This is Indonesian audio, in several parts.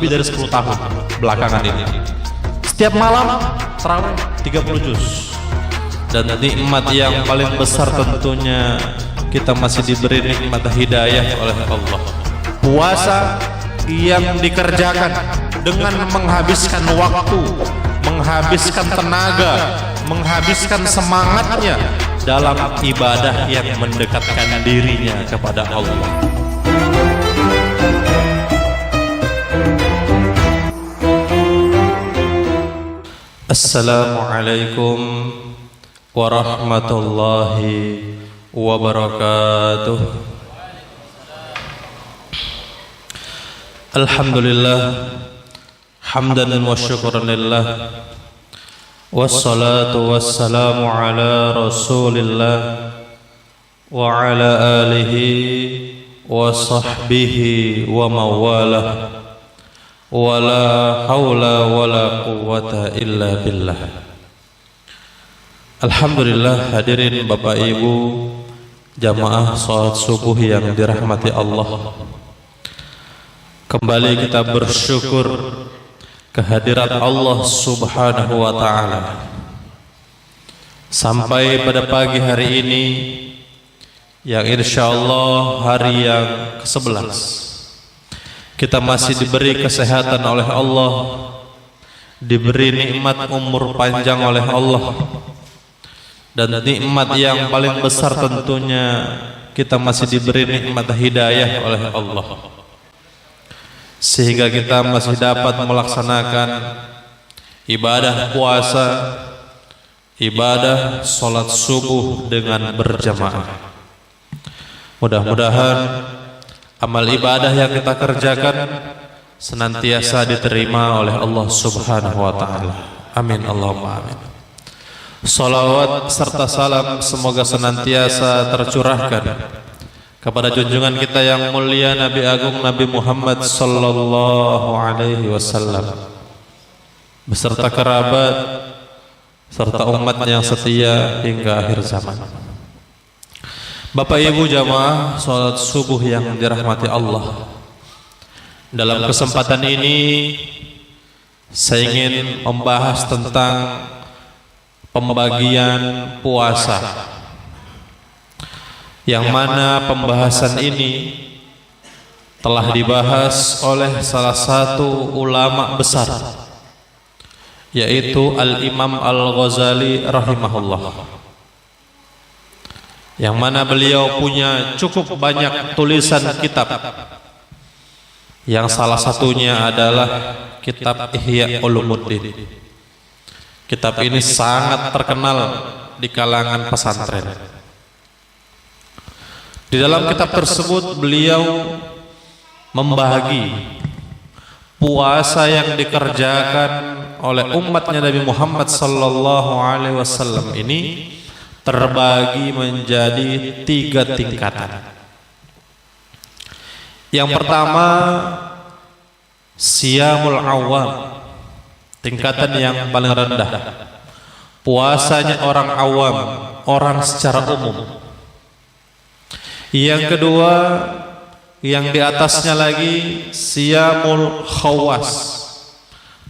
lebih dari 10 tahun belakangan ini. Setiap malam tarawih 30 juz. Dan nikmat yang paling besar tentunya kita masih diberi nikmat hidayah oleh Allah. Puasa yang dikerjakan dengan menghabiskan waktu, menghabiskan tenaga, menghabiskan semangatnya dalam ibadah yang mendekatkan dirinya kepada Allah. Assalamualaikum warahmatullahi wabarakatuh. Alhamdulillah hamdan wa syukran lillah, wassalatu wassalamu ala rasulillah wa ala alihi wa sahbihi wa mawalah, wa la hawla wa la quwwata illa billah. Alhamdulillah, hadirin Bapak Ibu jamaah salat subuh yang dirahmati Allah, kembali kita bersyukur kehadirat Allah Subhanahu wa ta'ala. Sampai pada pagi hari ini yang insyaallah hari yang ke-11, kita masih diberi kesehatan oleh Allah, diberi nikmat umur panjang oleh Allah, dan nikmat yang paling besar tentunya kita masih diberi nikmat hidayah oleh Allah, sehingga kita masih dapat melaksanakan ibadah puasa, ibadah sholat subuh dengan berjamaah. Mudah-mudahan amal ibadah yang kita kerjakan senantiasa diterima oleh Allah Subhanahu wa ta'ala. Amin Allahumma amin. Salawat serta salam semoga senantiasa tercurahkan kepada junjungan kita yang mulia Nabi Agung Nabi Muhammad sallallahu alaihi wasallam beserta kerabat serta umat yang setia hingga akhir zaman. Bapak Ibu jamaah salat subuh yang dirahmati Allah, dalam kesempatan ini saya ingin membahas tentang pembagian puasa, yang mana pembahasan ini telah dibahas oleh salah satu ulama besar, yaitu Al-Imam Al-Ghazali rahimahullah, yang mana beliau punya cukup banyak tulisan kitab, yang salah satunya adalah kitab Ihya Ulumuddin. Kitab ini sangat terkenal di kalangan pesantren. Di dalam kitab tersebut beliau membagi puasa yang dikerjakan oleh umatnya Nabi Muhammad sallallahu alaihi wasallam ini terbagi menjadi 3 tingkatan. Yang pertama, siyamul awam, tingkatan yang paling rendah, puasanya orang awam, orang secara umum. Yang kedua, yang di atasnya lagi, siyamul khawas,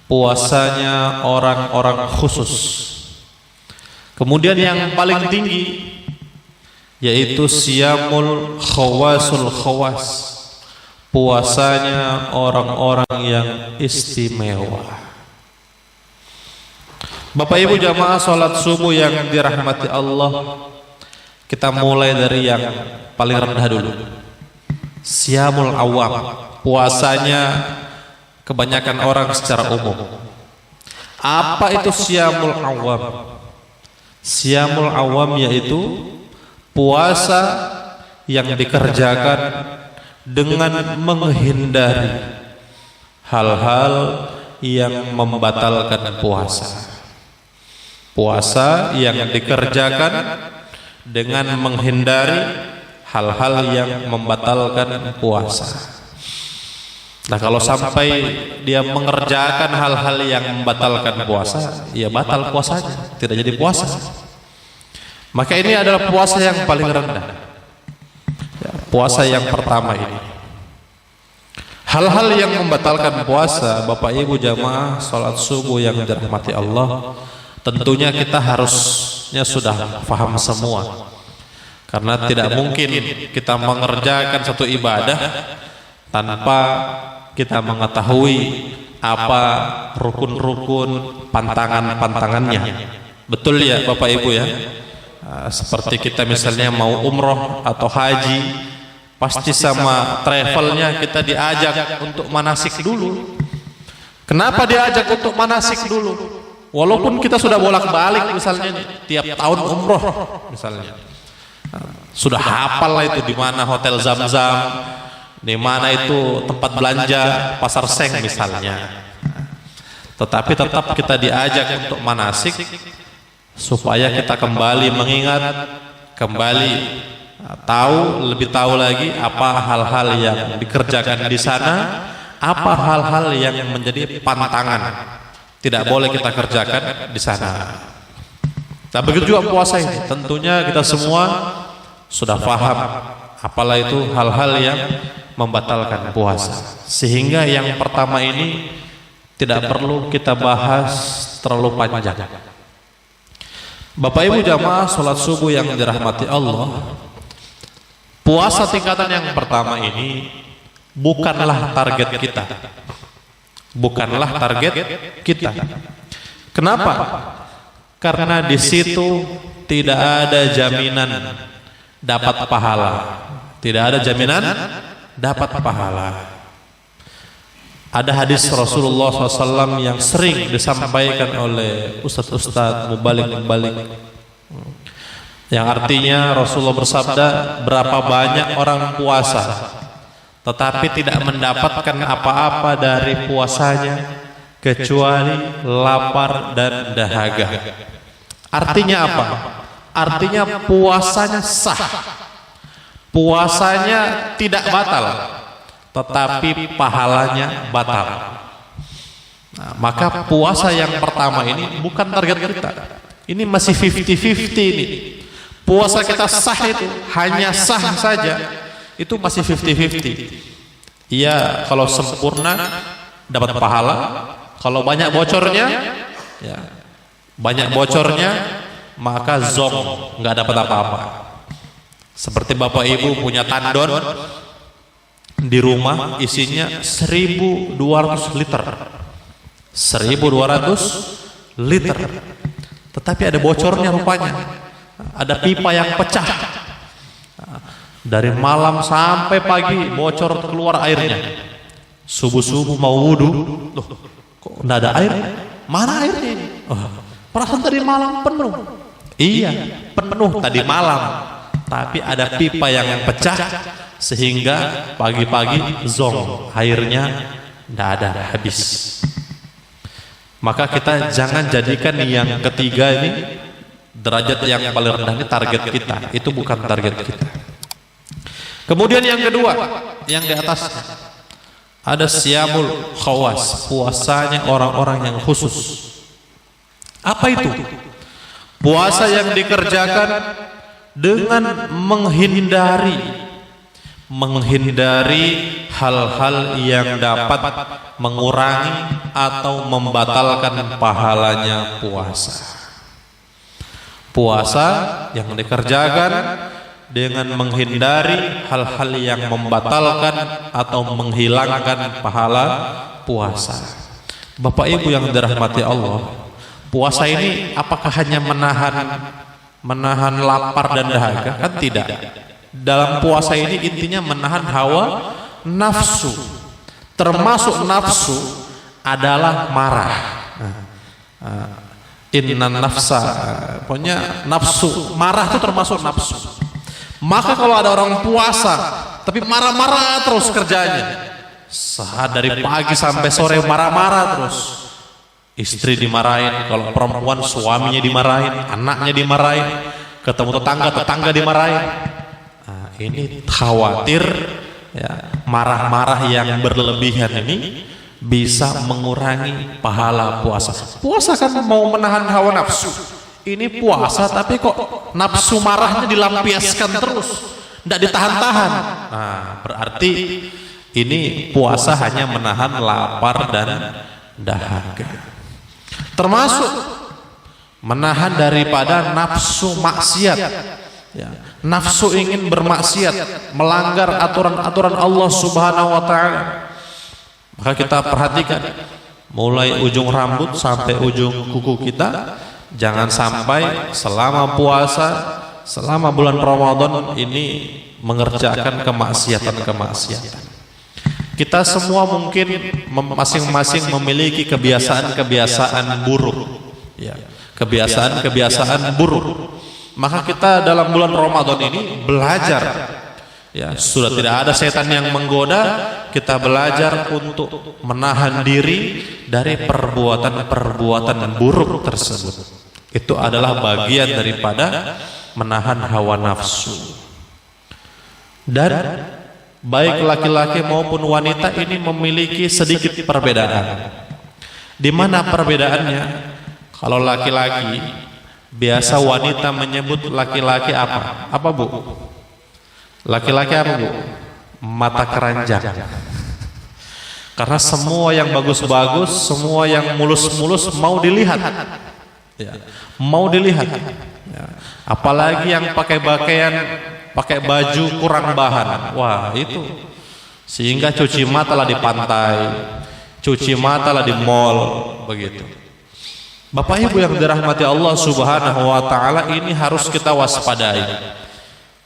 puasanya orang-orang khusus. Kemudian yang paling tinggi yaitu siyamul khawasul khawas, puasanya orang-orang yang istimewa. Bapak Ibu jamaah salat subuh yang dirahmati Allah, kita mulai dari yang paling rendah dulu. Siyamul awam, puasanya kebanyakan orang secara umum. Apa itu siyamul awam? Siyamul awam yaitu puasa yang dikerjakan dengan menghindari hal-hal yang membatalkan puasa. Puasa yang dikerjakan dengan menghindari hal-hal yang membatalkan puasa. Nah, kalau sampai dia mengerjakan hal-hal yang membatalkan puasa, ya batal puasanya, tidak jadi puasa. Maka ini adalah puasa yang paling rendah, ya, puasa yang pertama ini. Hal-hal yang membatalkan puasa, Bapak Ibu jamaah salat subuh yang dirahmati Allah, tentunya kita harusnya sudah paham semua. Karena tidak mungkin kita mengerjakan satu ibadah tanpa kita mengetahui apa rukun-rukun pantangan-pantangannya. Betul ya Bapak Ibu ya? Seperti kita misalnya mau umroh atau haji, pasti sama travelnya kita diajak untuk manasik dulu. Kenapa diajak untuk manasik dulu? Walaupun kita sudah bolak-balik misalnya tiap tahun umroh misalnya, sudah hafal lah itu di mana hotel Zam-Zam, di mana itu tempat belanja pasar Seng misalnya. Tetapi tetap kita diajak untuk manasik supaya kita kembali mengingat, kembali lebih tahu lagi apa hal-hal yang dikerjakan di sana, apa hal-hal yang menjadi pantangan tidak boleh kita kerjakan di sana. Nah, begitu juga puasa ini, tentunya kita semua sudah paham apalah itu hal-hal yang membatalkan puasa. Sehingga yang pertama ini tidak perlu kita bahas terlalu panjang. Bapak Ibu jamaah salat subuh yang dirahmati Allah, puasa tingkatan yang pertama ini bukanlah target kita. Bukanlah target kita. Kenapa? Karena di situ tidak ada jaminan dapat pahala. Tidak ada jaminan dapat pahala. Ada hadis Rasulullah SAW yang sering disampaikan oleh ustadz-ustadz mubalik-mubalik, yang artinya Rasulullah bersabda, berapa banyak orang puasa tetapi tidak mendapatkan apa-apa dari puasanya kecuali lapar dan dahaga. Artinya apa? Artinya puasanya sah, puasanya tidak batal, tetapi pahalanya batal. Nah, maka puasa yang pertama ini bukan target kita. Ini masih 50-50 ini. Puasa kita sah itu hanya sah saja, itu masih 50-50. Iya, kalau sempurna dapat pahala, kalau banyak bocornya, ya, banyak bocornya maka zong, nggak dapat apa-apa. Seperti Bapak Ibu punya tandon di rumah, isinya 1.200 liter, 1.200 liter, tetapi ada bocornya rupanya, ada pipa yang pecah. Dari malam sampai pagi bocor keluar airnya. Subuh-subuh mau wudhu, loh, kok enggak ada air? Mana airnya ini? Oh, perasaan tadi malam penuh. Iya, penuh tadi malam. Tapi ada pipa yang pecah sehingga pagi-pagi zong, airnya enggak ada, habis. Maka kita jangan jadikan yang ketiga ini derajat yang paling rendah, ini target kita. Itu bukan target kita. Kemudian yang kedua, yang di atas ada siyamul khawas, puasanya orang-orang yang khusus. Apa itu? Puasa yang dikerjakan dengan menghindari hal-hal yang dapat mengurangi atau membatalkan pahalanya puasa. Puasa yang dikerjakan dengan menghindari hal-hal yang membatalkan atau menghilangkan pahala puasa. Bapak Ibu yang dirahmati Allah, puasa ini apakah hanya menahan lapar dan dahaga? Kan tidak. Dalam puasa ini intinya menahan hawa nafsu. Termasuk nafsu adalah marah. Inna nafsa, pokoknya nafsu, marah itu termasuk nafsu. Maka kalau ada orang puasa tapi marah-marah terus kerjanya, saat dari pagi sampai sore marah-marah terus, istri dimarahin, kalau perempuan suaminya dimarahin, anaknya dimarahin, ketemu tetangga dimarahin. Nah, ini khawatir ya, marah-marah yang berlebihan ini bisa mengurangi pahala puasa. Puasa kan mau menahan hawa nafsu. Ini puasa tapi kok nafsu marahnya dilampiaskan terus, tidak ditahan-tahan. Nah, berarti Ini puasa hanya menahan lapar dan dahaga. Termasuk menahan daripada nafsu maksiat. Ya, nafsu ingin bermaksiat, melanggar aturan-aturan Allah Subhanahu wa taala. Maka kita perhatikan mulai ujung rambut sampai ujung kuku kita, jangan sampai selama puasa, selama bulan Ramadan ini mengerjakan kemaksiatan. Kita semua mungkin masing-masing memiliki kebiasaan-kebiasaan buruk, ya, kebiasaan-kebiasaan buruk. Maka kita dalam bulan Ramadan ini belajar, ya, sudah tidak ada setan yang menggoda, kita belajar untuk menahan diri dari perbuatan-perbuatan buruk tersebut. Itu adalah bagian daripada menahan hawa nafsu. Dan baik laki-laki maupun wanita ini memiliki sedikit perbedaan. Di mana perbedaannya? Kalau laki-laki, biasa wanita menyebut laki-laki apa? Apa, Bu? Laki-laki apa, Bu? Mata keranjang. Karena semua yang bagus-bagus, semua yang mulus-mulus mau dilihat, ya, mau dilihat, ya. Apalagi yang pakai baju kurang bahan, wah itu, sehingga cuci mata lah di pantai, cuci mata lah di mall, begitu. Bapak Ibu yang dirahmati Allah Subhanahu wa taala, ini harus kita waspadai.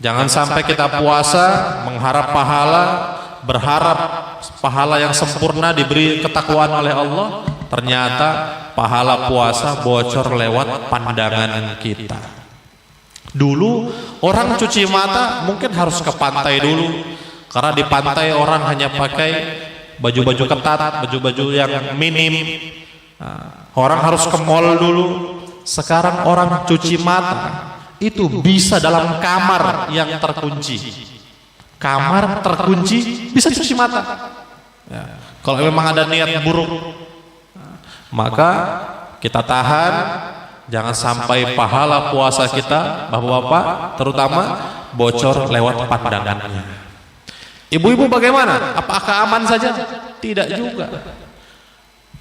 Jangan sampai kita puasa mengharap pahala, berharap pahala yang sempurna diberi ketakwaan oleh Allah, ternyata pahala puasa bocor lewat pandangan kita. Dulu orang cuci mata mungkin harus ke pantai dulu, karena di pantai orang hanya pakai baju-baju ketat, baju-baju yang minim. Orang harus ke mall dulu. Sekarang orang cuci mata itu bisa dalam kamar yang terkunci. Kamar terkunci bisa cuci mata, ya. Kalau memang ada niat buruk, maka kita tahan. Jangan sampai pahala puasa kita, bapak-bapak terutama, bocor lewat pandangannya. Ibu-ibu bagaimana? Apakah aman saja? Tidak juga.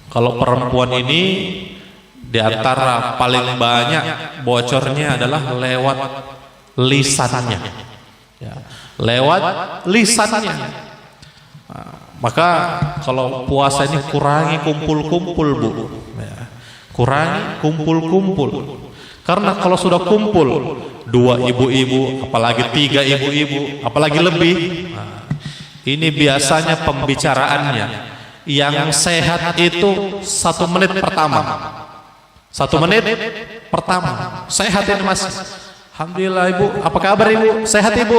Kalau perempuan ini di antara paling banyak bocornya adalah lewat lisannya, ya, lewat lisannya. Maka kalau puasa ini kurangi kumpul-kumpul, Bu, ya, kurangi kumpul-kumpul. Karena kalau sudah kumpul 2 ibu-ibu, apalagi 3 ibu-ibu, apalagi lebih, ini biasanya pembicaraannya yang sehat itu 1 menit pertama. 1 menit pertama sehat ini, Mas. Alhamdulillah, Ibu, apa kabar, Ibu? Sehat, Ibu?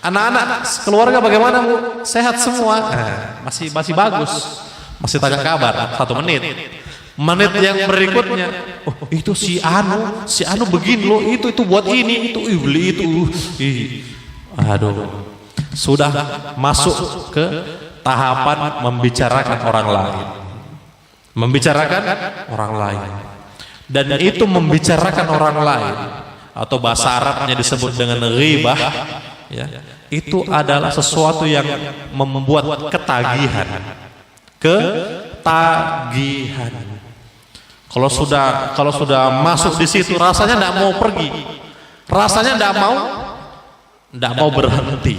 Anak-anak, keluarga bagaimana, Bu? Sehat semua? Masih bagus. Masih tanya kabar. 1 menit. Menit yang berikutnya, oh, itu si anu begini loh, itu buat ini, itu beli itu. Aduh, sudah masuk ke tahapan membicarakan orang lain, membicarakan orang lain. Dan itu membicarakan orang lain, atau bahasa Arabnya disebut dengan ghibah, ya, itu adalah sesuatu yang membuat ketagihan. Kalau sudah masuk di situ, rasanya tidak mau pergi, rasanya tidak mau berhenti.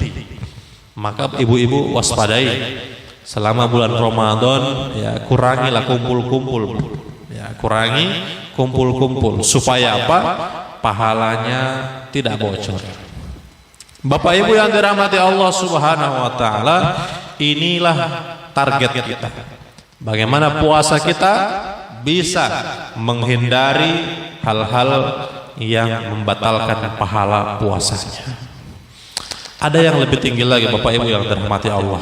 Maka ibu-ibu waspadai selama bulan Ramadan, ya, kurangilah kumpul-kumpul, ya, kurangi kumpul-kumpul supaya apa? Pahalanya tidak bocor. Bapak Ibu yang dirahmati Allah Subhanahu wa taala, inilah target kita. Bagaimana puasa kita bisa menghindari hal-hal yang membatalkan pahala puasanya. Ada yang lebih tinggi lagi, Bapak Ibu yang dirahmati Allah.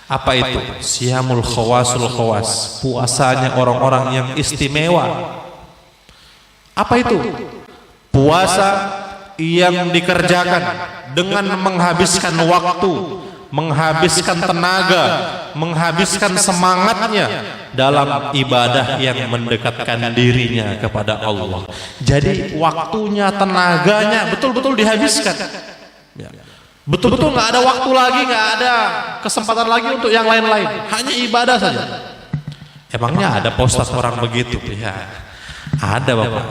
Apa itu? Siyamul khawasul khawas, puasanya orang-orang yang istimewa. Apa itu? Puasa yang dikerjakan dengan menghabiskan waktu, menghabiskan tenaga, menghabiskan semangatnya dalam ibadah yang mendekatkan dirinya kepada Allah. Jadi waktunya, tenaganya betul-betul dihabiskan, ya, Betul-betul nggak ada waktu lagi, nggak ada kesempatan lagi untuk yang lain-lain, hanya ibadah saja. Emangnya ada Ustaz orang begitu? Ya, ada Bapak.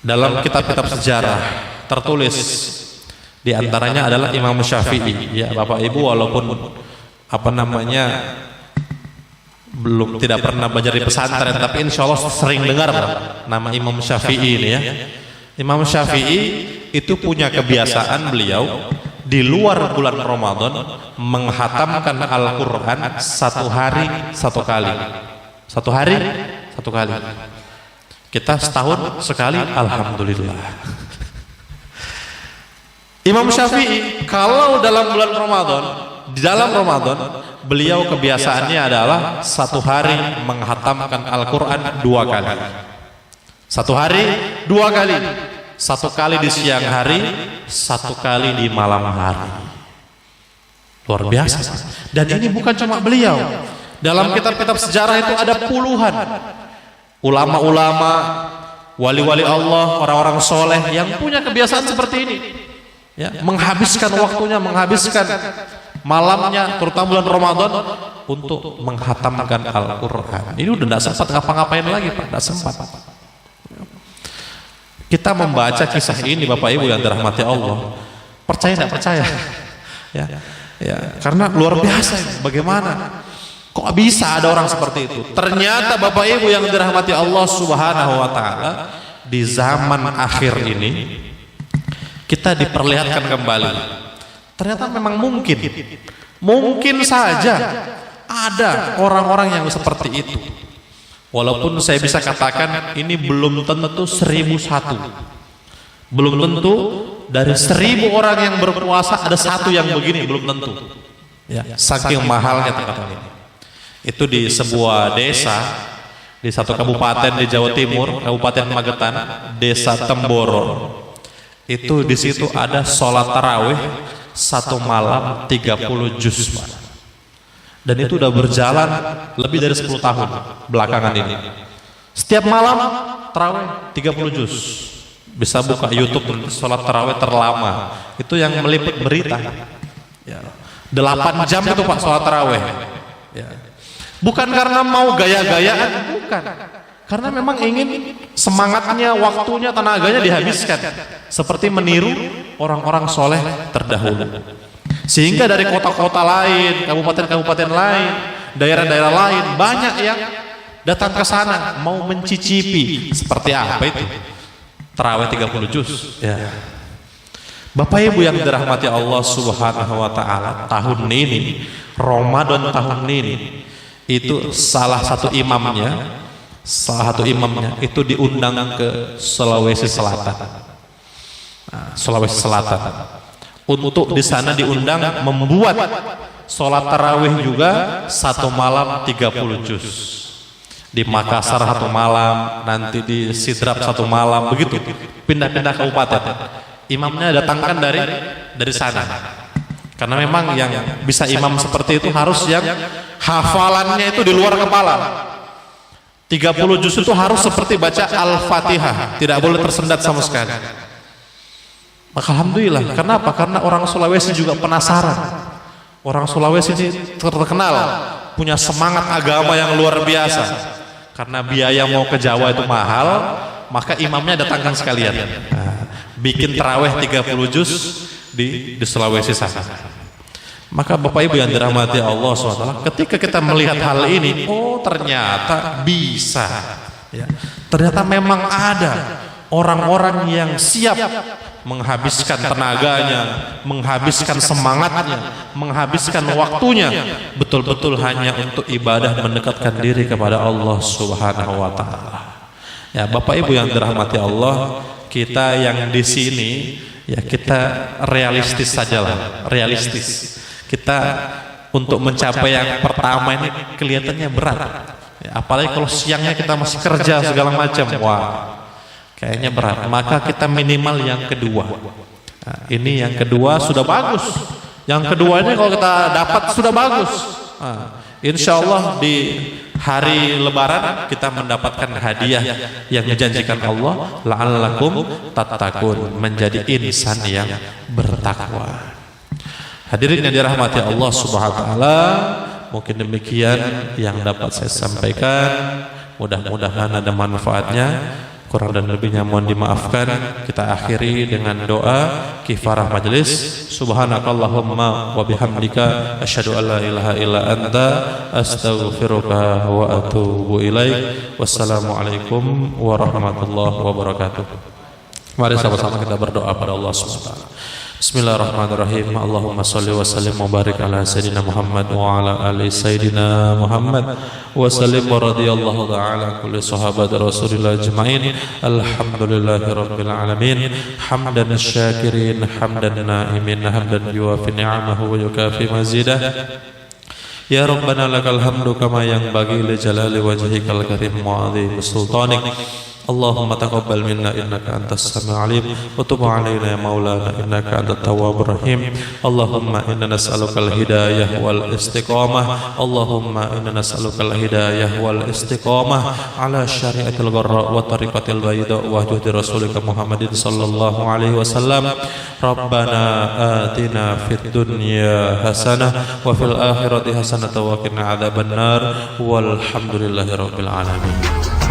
Dalam kitab-kitab sejarah tertulis, di antaranya adalah Imam Syafi'i. Ya Bapak Ibu, walaupun belum tidak pernah belajar di pesantren, tapi insya Allah sering dengar nama Imam Syafi'i ini ya. Imam Syafi'i itu punya kebiasaan beliau di luar bulan Ramadan menghatamkan Al-Quran 1 hari 1 kali. 1 hari 1 kali. Kita setahun sekali, alhamdulillah. Imam Syafi'i kalau dalam bulan Ramadan, di dalam Ramadan beliau kebiasaannya adalah 1 hari menghatamkan Al-Quran 2 kali. 1 hari 2 kali. 1 kali di siang hari, 1 kali di malam hari. Luar biasa. Dan ini bukan cuma beliau. Dalam kitab-kitab sejarah itu ada puluhan ulama-ulama, wali-wali Allah, orang-orang soleh yang punya kebiasaan seperti ini. Ya, menghabiskan waktunya, menghabiskan malamnya, terutama bulan Ramadan, untuk menghatamkan Al-Quran. Ini udah tidak sempat ngapa-ngapain lagi Pak, tidak sempat. Kita membaca kisah ini Bapak Ibu yang dirahmati Allah, percaya tidak percaya? Ya, karena luar biasa. Bagaimana? Kok bisa ada orang seperti itu? Ternyata Bapak Ibu yang dirahmati Allah Subhanahu wa Ta'ala, di zaman akhir ini kita diperlihatkan kembali. Ternyata memang mungkin saja ada orang-orang yang seperti itu. Walaupun saya bisa katakan ini belum tentu 1001. Belum tentu dari 1000 orang yang berpuasa ada 1 yang begini, belum tentu. Ya, saking mahalnya tempat ini. Itu di sebuah desa, di satu kabupaten di Jawa Timur, Kabupaten Magetan, Desa Temboro. Itu di situ ada sholat tarawih 1 malam 30 juz. Dan itu udah berjalan lebih dari 10 tahun belakangan ini. Setiap malam tarawih 30 juz. Bisa buka YouTube sholat tarawih terlama. Itu yang meliput berita. Ya. 8 jam itu Pak sholat tarawih. Ya. Bukan karena mau gaya-gayaan, bukan. Karena memang ingin semangatnya, waktunya, tenaganya dihabiskan. Seperti meniru orang-orang soleh terdahulu. Sehingga dari kota-kota lain, kabupaten-kabupaten lain, daerah-daerah lain, banyak yang datang ke sana mau mencicipi seperti apa itu tarawih 30 juz. Ya. Bapak Ibu yang dirahmati Allah Subhanahu wa Ta'ala, tahun ini, Ramadan tahun ini, itu salah satu imamnya itu diundang ke Sulawesi Selatan. Sulawesi Selatan. Untuk di sana diundang membuat sholat tarawih juga 1 malam 30 juz. Di Makassar 1 malam, nanti di Sidrap 1 malam, begitu. Pindah-pindah kabupaten. Imamnya datangkan dari sana. Karena memang yang bisa imam seperti itu harus yang hafalannya itu di luar kepala. 30 juz itu harus seperti baca Al-Fatihah, tidak boleh tersendat sama sekali. Maka alhamdulillah, kenapa? Karena orang Sulawesi juga penasaran. Orang Sulawesi ini terkenal punya semangat agama yang luar biasa. Karena biaya mau ke Jawa itu mahal, maka imamnya datangkan sekalian. Bikin tarawih 30 juz di Sulawesi sana. Maka Bapak Ibu yang dirahmati Allah SWT, ketika kita melihat hal ini, oh ternyata bisa. Ya. Ternyata memang ada orang-orang yang siap menghabiskan tenaganya, menghabiskan semangatnya, menghabiskan waktunya, betul-betul hanya untuk ibadah mendekatkan diri kepada Allah Subhanahu wa Ta'ala. Ya, Bapak Ibu yang dirahmati Allah, kita yang di sini ya kita realistis sajalah, realistis. Kita untuk mencapai yang pertama ini kelihatannya berat. Ya, apalagi kalau siangnya kita masih kerja segala macam, wah kayaknya berat. Maka kita minimal yang kedua. Nah, ini yang kedua sudah bagus. Yang kedua ini kalau kita dapat sudah bagus. Nah, insya Allah di hari lebaran kita mendapatkan hadiah yang dijanjikan Allah, la'allakum tattaqun, menjadi insan yang bertakwa. Hadirin yang dirahmati Allah Subhanahu wa taala, mungkin demikian yang dapat saya sampaikan. Mudah-mudahan ada manfaatnya. Kurang dan lebihnya mohon dimaafkan. Kita akhiri dengan doa kifarah majelis. Subhanakallahumma wa bihamdika asyhadu an la ilaha illa anta astaghfiruka wa atubu ilaik. Wassalamualaikum warahmatullahi wabarakatuh. Mari sama-sama kita berdoa pada Allah Subhanahu wa taala. Bismillahirrahmanirrahim. Allahumma salli wa sallim wa barik ala Sayyidina Muhammad wa ala ali Sayyidina Muhammad wa sallim wa radiyallahu ta'ala kulli sahabat Rasulillah ajma'in. Alhamdulillahi rabbil alamin. Hamdan syakirin, hamdan na'imin, hamdan yuwafi ni'amahu wa yukafi mazidah. Ya Rabbana lakal hamdu kama yanbaghi li jalali wajhikal karim wa 'azimi sultanik. Allahumma taqabbal minna innaka antas sami'ul 'alim wa tub 'alaina ya maulana innaka antat tawwabur rahim. Allahumma inna nas'alukal hidayah wal istiqamah. Allahumma inna nas'alukal hidayah wal istiqamah ala syariatil gharra wa tariqatil bayda wa hudi rasulika Muhammadin sallallahu alaihi wasallam. Rabbana atina fid dunya hasanah wa fil akhirati hasanah wa qina adzabannar. Walhamdulillahi rabbil alamin.